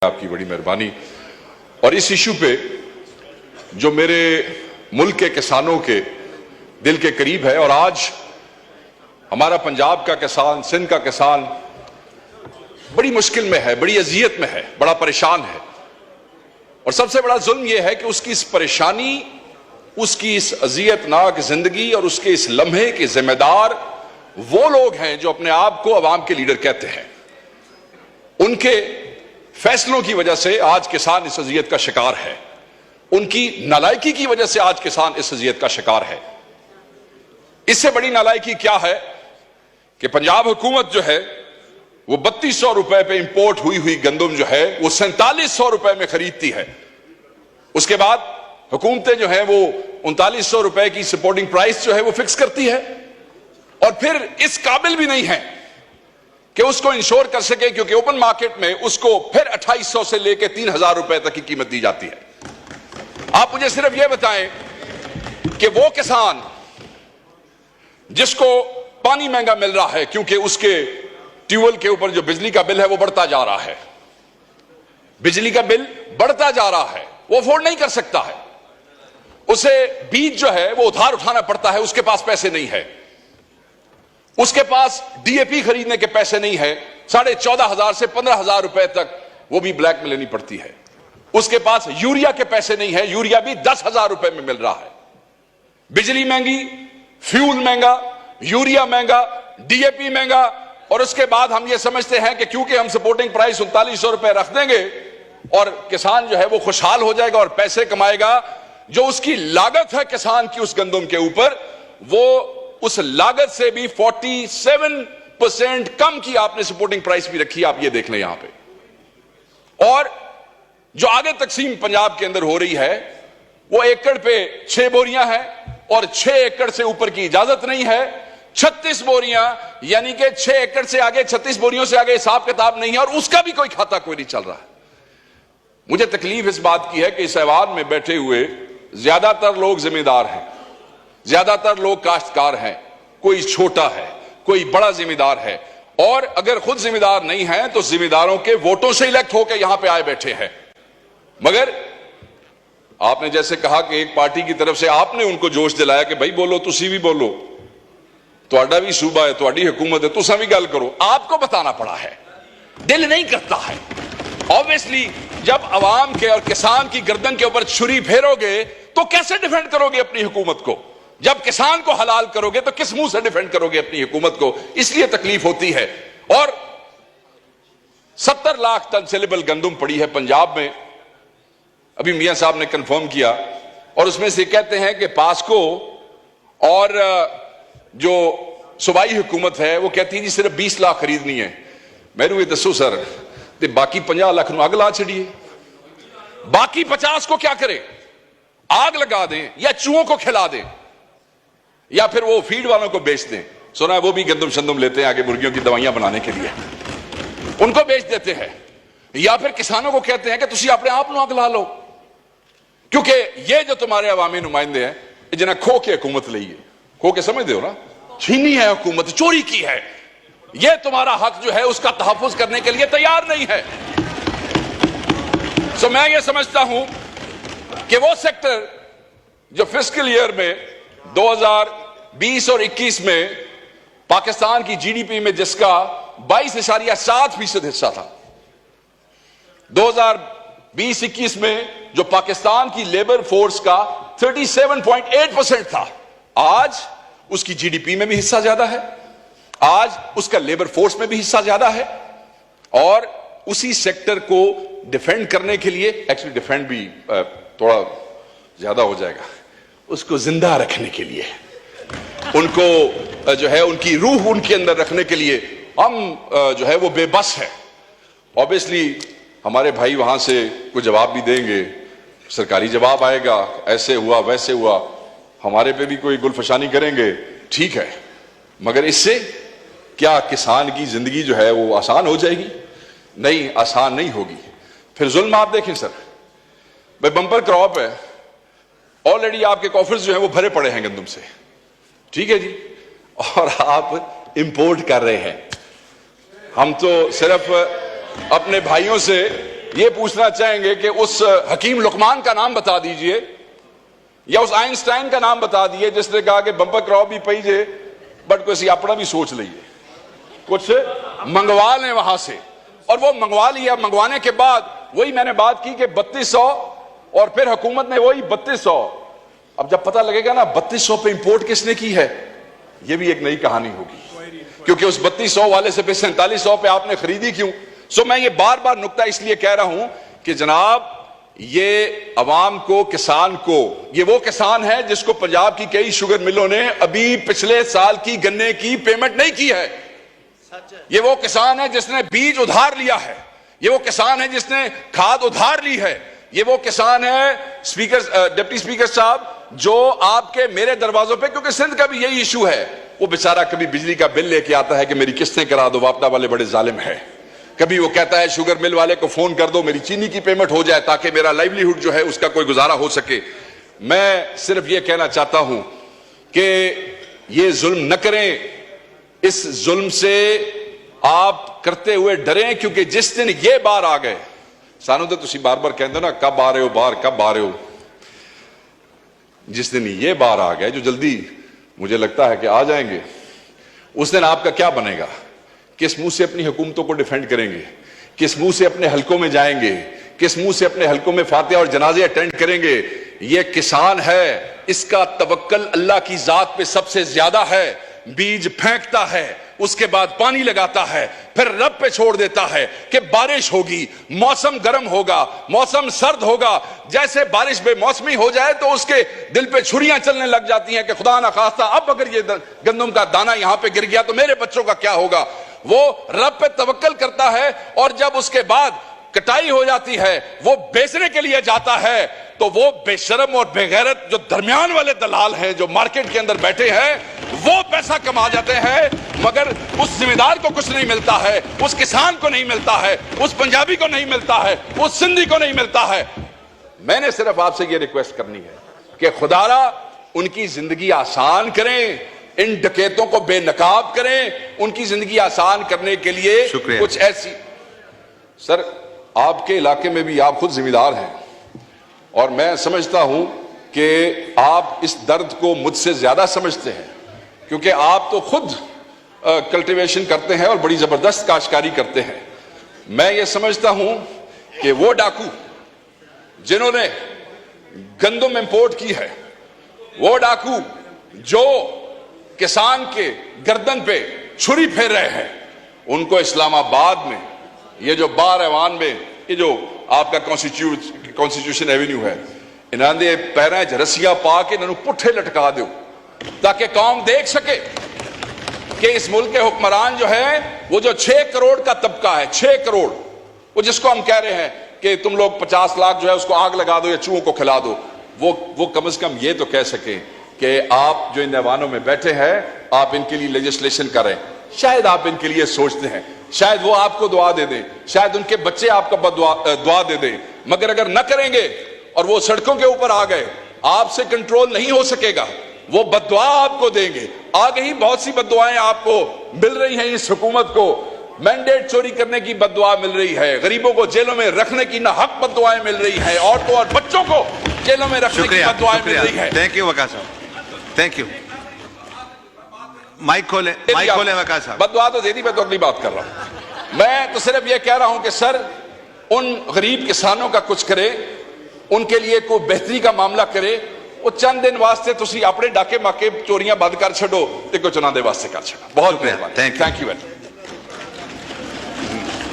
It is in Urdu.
آپ کی بڑی مہربانی. اور اس ایشو پہ جو میرے ملک کے کسانوں کے دل کے قریب ہے، اور آج ہمارا پنجاب کا کسان، سندھ کا کسان بڑی مشکل میں ہے، بڑی اذیت میں ہے، بڑا پریشان ہے. اور سب سے بڑا ظلم یہ ہے کہ اس کی اس پریشانی، اس کی اس اذیت ناک زندگی اور اس کے اس لمحے کے ذمہ دار وہ لوگ ہیں جو اپنے آپ کو عوام کے لیڈر کہتے ہیں. ان کے فیصلوں کی وجہ سے آج کسان اس اذیت کا شکار ہے. ان کی نالائکی کی وجہ سے آج کسان اس اذیت کا شکار ہے. اس سے بڑی نالائکی کیا ہے کہ پنجاب حکومت جو ہے وہ 3200 روپے پہ امپورٹ ہوئی گندم جو ہے وہ 4700 روپے میں خریدتی ہے. اس کے بعد حکومتیں جو ہیں وہ 3900 روپے کی سپورٹنگ پرائس جو ہے وہ فکس کرتی ہے، اور پھر اس قابل بھی نہیں ہے کہ اس کو انشور کر سکے، کیونکہ اوپن مارکیٹ میں اس کو پھر 2800 سے لے کے 3000 روپے تک کی قیمت دی جاتی ہے. آپ مجھے صرف یہ بتائیں کہ وہ کسان جس کو پانی مہنگا مل رہا ہے کیونکہ اس کے ٹیوبویل کے اوپر جو بجلی کا بل ہے وہ بڑھتا جا رہا ہے، بجلی کا بل بڑھتا جا رہا ہے، وہ افورڈ نہیں کر سکتا ہے، اسے بیج جو ہے وہ ادھار اٹھانا پڑتا ہے، اس کے پاس پیسے نہیں ہے، اس کے پاس ڈی اے پی خریدنے کے پیسے نہیں ہے، 14,500 سے 15,000 روپے تک وہ بھی بلیک میں لینی پڑتی ہے. اس کے پاس یوریا کے پیسے نہیں ہے، یوریا بھی 10,000 روپے میں مل رہا ہے. بجلی مہنگی، فیول مہنگا، یوریا مہنگا، ڈی اے پی مہنگا، اور اس کے بعد ہم یہ سمجھتے ہیں کہ کیونکہ ہم سپورٹنگ پرائس 3900 روپے رکھ دیں گے اور کسان جو ہے وہ خوشحال ہو جائے گا اور پیسے کمائے گا. جو اس کی لاگت ہے کسان کی اس گندم کے اوپر، وہ اس لاگت سے بھی 47% کم کی آپ نے سپورٹنگ پرائس بھی رکھی. آپ یہ دیکھ لیں یہاں پہ. اور جو آگے تقسیم پنجاب کے اندر ہو رہی ہے وہ ایکڑ پہ 6 بوریاں ہیں، اور 6 ایکڑ سے اوپر کی اجازت نہیں ہے. 36 بوریاں، یعنی کہ 6 ایکڑ سے آگے 36 بوریوں سے آگے حساب کتاب نہیں ہے، اور اس کا بھی کوئی کھاتا کوئی نہیں چل رہا ہے. مجھے تکلیف اس بات کی ہے کہ اس ایوان میں بیٹھے ہوئے زیادہ تر لوگ ذمہ دار ہیں، زیادہ تر لوگ کاشتکار ہیں، کوئی چھوٹا ہے، کوئی بڑا ذمہ دار ہے، اور اگر خود ذمہ دار نہیں ہیں تو ذمہ داروں کے ووٹوں سے الیکٹ ہو کے یہاں پہ آئے بیٹھے ہیں. مگر آپ نے جیسے کہا کہ ایک پارٹی کی طرف سے آپ نے ان کو جوش دلایا کہ بھائی بولو، تسی بھی بولو، تہاڈا بھی صوبہ ہے، تہاڈی حکومت ہے، تساں بھی گل کرو. آپ کو بتانا پڑا ہے، دل نہیں کرتا ہے. obviously جب عوام کے اور کسان کی گردن کے اوپر چھری پھیرو گے تو کیسے ڈیفینڈ کرو گے اپنی حکومت کو؟ جب کسان کو حلال کرو گے تو کس منہ سے ڈیفینڈ کرو گے اپنی حکومت کو؟ اس لیے تکلیف ہوتی ہے. اور 70 لاکھ ٹن سیلیبل گندم پڑی ہے پنجاب میں، ابھی میاں صاحب نے کنفرم کیا، اور اس میں سے کہتے ہیں کہ پاسکو اور جو صوبائی حکومت ہے وہ کہتی ہے جی صرف 20 لاکھ خریدنی ہے. میں نے دسو سر تے باقی 50 لاکھ نو آگ لا چھڑیے، باقی 50 کو کیا کرے؟ آگ لگا دیں یا چوہوں کو کھلا دیں یا پھر وہ فیڈ والوں کو بیچ دیں. سنا ہے وہ بھی گندم شندم لیتے ہیں آگے مرغیوں کی دوائیاں بنانے کے لیے، ان کو بیچ دیتے ہیں. یا پھر کسانوں کو کہتے ہیں کہ تسی اپنے آپ نو آگ لا لو، کیونکہ یہ جو تمہارے عوامی نمائندے ہیں جنہیں کھو کے حکومت لئیے، کھو کے سمجھ دے ہو نا، چھینی ہے حکومت، چوری کی ہے، یہ تمہارا حق جو ہے اس کا تحفظ کرنے کے لیے تیار نہیں ہے. سو میں یہ سمجھتا ہوں کہ وہ سیکٹر جو فسکل ایئر میں 2020 اور 21 میں پاکستان کی جی ڈی پی میں جس کا 22.7% حصہ تھا، 2020-21 میں جو پاکستان کی لیبر فورس کا 37.8% تھا، آج اس کی جی ڈی پی میں بھی حصہ زیادہ ہے، آج اس کا لیبر فورس میں بھی حصہ زیادہ ہے. اور اسی سیکٹر کو ڈیفینڈ کرنے کے لیے، ایکچولی ڈیفینڈ بھی تھوڑا زیادہ ہو جائے گا، اس کو زندہ رکھنے کے لیے، ان کو جو ہے ان کی روح ان کے اندر رکھنے کے لیے ہم جو ہے وہ بے بس ہے. obviously ہمارے بھائی وہاں سے کوئی جواب بھی دیں گے، سرکاری جواب آئے گا، ایسے ہوا ویسے ہوا، ہمارے پہ بھی کوئی گلفشانی کریں گے، ٹھیک ہے. مگر اس سے کیا کسان کی زندگی جو ہے وہ آسان ہو جائے گی؟ نہیں، آسان نہیں ہوگی. پھر ظلم آپ دیکھیں سر، بھائی بمپر کراپ ہے، آلریڈی آپ کے کوفرز جو ہیں وہ بھرے پڑے ہیں گندم سے، ٹھیک ہے جی، اور آپ امپورٹ کر رہے ہیں. ہم تو صرف اپنے بھائیوں سے یہ پوچھنا چاہیں گے کہ اس حکیم لقمان کا نام بتا دیجئے یا اس آئنسٹائن کا نام بتا دیئے جس نے کہا کہ بمپر کراپ بھی پئی جے بٹ کوئی اپنا بھی سوچ لئیے, کچھ منگوا لیں وہاں سے. اور وہ منگوا لیا, منگوانے کے بعد وہی میں نے بات کی کہ 3200 اور پھر حکومت نے وہی 3200. اب جب پتہ لگے گا نا 3200 پہ امپورٹ کس نے کی ہے, یہ بھی ایک نئی کہانی ہوگی, کیونکہ اس 3200 والے سے پھر 4700 پہ آپ نے خریدی کیوں. سو میں یہ بار بار نکتہ اس لیے کہہ رہا ہوں کہ جناب یہ عوام کو, کسان کو, یہ وہ کسان ہے جس کو پنجاب کی کئی شوگر ملوں نے ابھی پچھلے سال کی گنے کی پیمنٹ نہیں کی ہے. یہ وہ کسان ہے جس نے بیج ادھار لیا ہے, یہ وہ کسان ہے جس نے کھاد ادھار لی ہے, یہ وہ کسان ہے ڈپٹی اسپیکر صاحب جو آپ کے میرے دروازوں پہ, کیونکہ سندھ کا بھی یہی ایشو ہے, وہ بیچارہ کبھی بجلی کا بل لے کے آتا ہے کہ میری قسطیں کرا دو, واپڈا والے بڑے ظالم ہیں. کبھی وہ کہتا ہے شوگر مل والے کو فون کر دو میری چینی کی پیمنٹ ہو جائے تاکہ میرا لائیولیہوڈ جو ہے اس کا کوئی گزارا ہو سکے. میں صرف یہ کہنا چاہتا ہوں کہ یہ ظلم نہ کریں, اس ظلم سے آپ کرتے ہوئے ڈریں, کیونکہ جس دن یہ بار آ گئے, سانو تو تسی بار بار کہندے نا کب آ رہے ہو باہر, کب آ رہے ہو, جس دن یہ بار آ گئے جو جلدی مجھے لگتا ہے کہ آ جائیں گے, اس دن آپ کا کیا بنے گا؟ کس منہ سے اپنی حکومتوں کو ڈیفینڈ کریں گے, کس منہ سے اپنے حلقوں میں جائیں گے, کس منہ سے اپنے حلقوں میں فاتحہ اور جنازے اٹینڈ کریں گے؟ یہ کسان ہے, اس کا توکل اللہ کی ذات پہ سب سے زیادہ ہے. بیج پھینکتا ہے, اس کے بعد پانی لگاتا ہے, پھر رب پہ چھوڑ دیتا ہے کہ بارش ہوگی, موسم گرم ہوگا, موسم سرد ہوگا. جیسے بارش بے موسمی ہو جائے تو اس کے دل پہ چھریاں چلنے لگ جاتی ہیں کہ خدا نخواستہ اب اگر یہ گندم کا دانہ یہاں پہ گر گیا تو میرے بچوں کا کیا ہوگا. وہ رب پہ توکل کرتا ہے, اور جب اس کے بعد کٹائی ہو جاتی ہے وہ بیچنے کے لیے جاتا ہے تو وہ بے شرم اور بے غیرت جو درمیان والے دلال ہیں جو مارکیٹ کے اندر بیٹھے ہیں وہ پیسہ کما جاتے ہیں, مگر اس ذمہ دار کو کچھ نہیں ملتا ہے, اس کسان کو نہیں ملتا ہے, اس پنجابی کو نہیں ملتا ہے, اس سندھی کو نہیں ملتا ہے. میں نے صرف آپ سے یہ ریکویسٹ کرنی ہے کہ خدا را ان کی زندگی آسان کریں, ان ڈکیتوں کو بے نقاب کریں, ان کی زندگی آسان کرنے کے لیے کچھ ایسی. سر آپ کے علاقے میں بھی آپ خود ذمہ دار ہیں, اور میں سمجھتا ہوں کہ آپ اس درد کو مجھ سے زیادہ سمجھتے ہیں, کیونکہ آپ تو خود کلٹیویشن کرتے ہیں اور بڑی زبردست کاشتکاری کرتے ہیں. میں یہ سمجھتا ہوں کہ وہ ڈاکو جنہوں نے گندم امپورٹ کی ہے, وہ ڈاکو جو کسان کے گردن پہ چھری پھیر رہے ہیں, ان کو اسلام آباد میں یہ جو بار ایوان میں یہ جو آپ کا کانسٹیٹیوشن ایوینیو ہے, انہوں نے پیریں رسیاں پا کے انہوں پٹھے لٹکا دو تاکہ قوم دیکھ سکے کہ اس ملک کے حکمران جو ہے وہ جو 6 کروڑ کا طبقہ ہے, 6 کروڑ, وہ جس کو ہم کہہ رہے ہیں کہ تم لوگ 50 لاکھ جو ہے اس کو آگ لگا دو یا چوہوں کو کھلا دو, وہ کم از کم یہ تو کہہ سکیں کہ آپ جو ان ایوانوں میں بیٹھے ہیں آپ ان کے لیے لیجسلیشن کریں. شاید آپ ان کے لیے سوچتے ہیں, شاید وہ آپ کو دعا دے دیں, شاید ان کے بچے آپ کو دعا دے دیں, مگر اگر نہ کریں گے اور وہ سڑکوں کے اوپر آ گئے آپ سے کنٹرول نہیں ہو سکے گا, وہ بد دعا آپ کو دیں گے. آگے ہی بہت سی بد دعائیں آپ کو مل رہی ہیں, اس حکومت کو مینڈیٹ چوری کرنے کی بد دعا مل رہی ہے, غریبوں کو جیلوں میں رکھنے کی ناحق بد دعائیں مل رہی ہیں, عورتوں اور بچوں کو جیلوں میں رکھنے کی بد دعائیں مل رہی ہیں. تھینک یو وقار صاحب, تھینک یو. مائک کھولیں وقار صاحب. بد دعا تو دے دی, میں تو اگلی بات کر رہا ہوں. میں تو صرف یہ کہہ رہا ہوں کہ سر ان غریب کسانوں کا کچھ کرے, ان کے لیے کوئی بہتری کا معاملہ کرے. وہ چند دن واسطے تسی اپنے ڈاکے ماکے چوریاں بند کر چھڑو تے کوئی چناندے واسطے کر چھڑو. بہت مہربانی. Thank you.